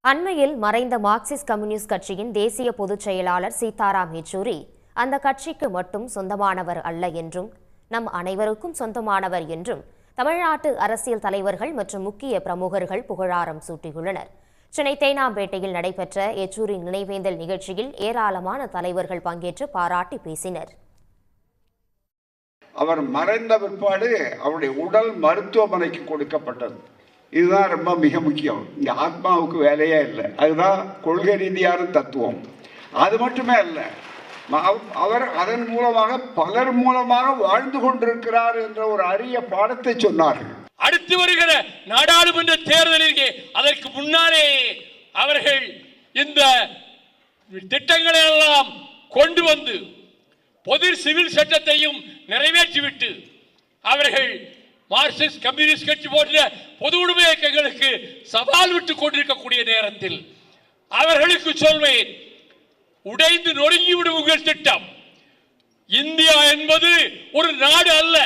அண்மையில் மறைந்த Marxist communist கட்சியின் தேசிய பொதுச் செயலாளர் சீதாராம் யெச்சூரி அந்த கட்சிக்கு மட்டும் சொந்தமானவர் அல்ல என்றும் நம் அனைவருக்கும் சொந்தமானவர் என்றும் தமிழ்நாட்டு அரசியல் தலைவர்கள் மற்றும் முக்கிய பிரமுகர்கள் புகழாரம் சூட்டியுள்ளனர். சென்னை தேனாம்பேட்டையில் நடைபெற்ற யெச்சூரி நினைவேந்தல் நிகழ்ச்சியில் ஏராளமான தலைவர்கள் பங்கேற்று பாராட்டி பேசினர். அவர் மறைந்த பிற்பாடு அவருடைய உடல் மருத்துவமனைக்கு கொடுக்கப்பட்டது. இதுதான் ரொம்ப மிக முக்கியம். இங்கே ஆத்மாவுக்கு வேலையே இல்லை. அதுதான் கொள்கை ரீதியான தத்துவம். அது மட்டுமே அல்ல, அவர் அதன் மூலமாக பலர் மூலமாக வாழ்ந்து கொண்டிருக்கிறார் என்ற ஒரு அரிய பாடத்தை சொன்னார்கள். அடுத்து வருகிற நாடாளுமன்ற தேர்தலிலே அதற்கு முன்னாலே அவர்கள் இந்த திட்டங்களை எல்லாம் கொண்டு வந்து பொது சிவில் சட்டத்தையும் நிறைவேற்றிவிட்டு அவர்கள் மார்க்சிஸ்ட் கம்யூனிஸ்ட் கட்சி போன்ற பொது உடைமை இயக்கங்களுக்கு சவால் விட்டுக் கொண்டிருக்கக்கூடிய நேரத்தில் அவர்களுக்கு சொல்வேன், உடைந்து நொறுங்கிவிடும் உங்கள் திட்டம். இந்தியா என்பது ஒரு நாடு அல்ல.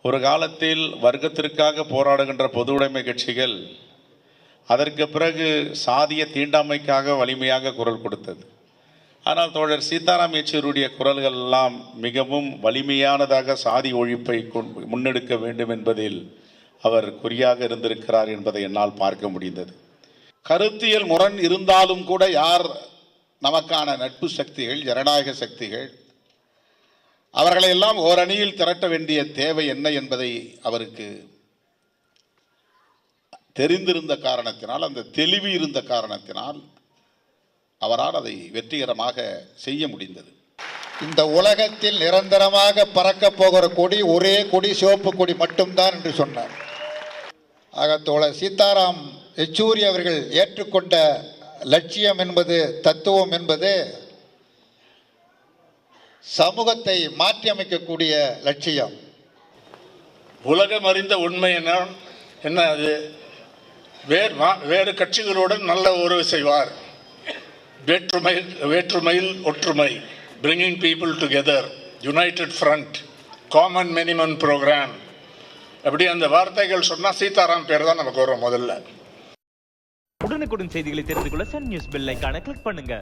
ஒரு காலத்தில் வர்க்கத்திற்காக போராடுகின்ற பொது உடைமை கட்சிகள் அதற்கு பிறகு சாதிய தீண்டாமைக்காக வலிமையாக குரல் கொடுத்தது. ஆனால் தோழர் சீதாராம் யெச்சூரியுடைய குரல்கள் எல்லாம் மிகவும் வலிமையானதாக சாதி ஒழிப்பை முன்னெடுக்க வேண்டும் என்பதில் அவர் குறியாக இருந்திருக்கிறார் என்பதை என்னால் பார்க்க முடிந்தது. கருத்தியல் முரண் இருந்தாலும் கூட யார் நமக்கான நட்பு சக்திகள், ஜனநாயக சக்திகள், அவர்களை எல்லாம் ஓரணியில் திரட்ட வேண்டிய தேவை என்ன என்பதை அவருக்கு தெரிந்திருந்த காரணத்தினால், அந்த தெளிவு இருந்த காரணத்தினால் அவரால் அதை வெற்றிகரமாக செய்ய முடிந்தது. இந்த உலகத்தில் நிரந்தரமாக பறக்க போகிற கொடி ஒரே கொடி, சிவப்பு கொடி மட்டும்தான் என்று சொன்னார். ஆக தோழர் சீதாராம் யெச்சூரி அவர்கள் ஏற்றுக்கொண்ட லட்சியம் என்பது, தத்துவம் என்பது சமூகத்தை மாற்றி அமைக்கக்கூடிய லட்சியம். உலகம் அறிந்த உண்மை என்ன அது? வேறு கட்சிகளுடன் நல்ல உறவு செய்வார். வேற்றுமையில் ஒற்றுமை, bringing people together, united front, common minimum program. அப்படி அந்த வார்த்தைகள் சொன்னா சீதாராம் பேர் தான் நமக்கு வரும் முதல்ல. உடனுக்குடன் செய்திகளை தெரிந்து கொள்ள சன் நியூஸ் பெல் ஐகானை கிளிக் பண்ணுங்க.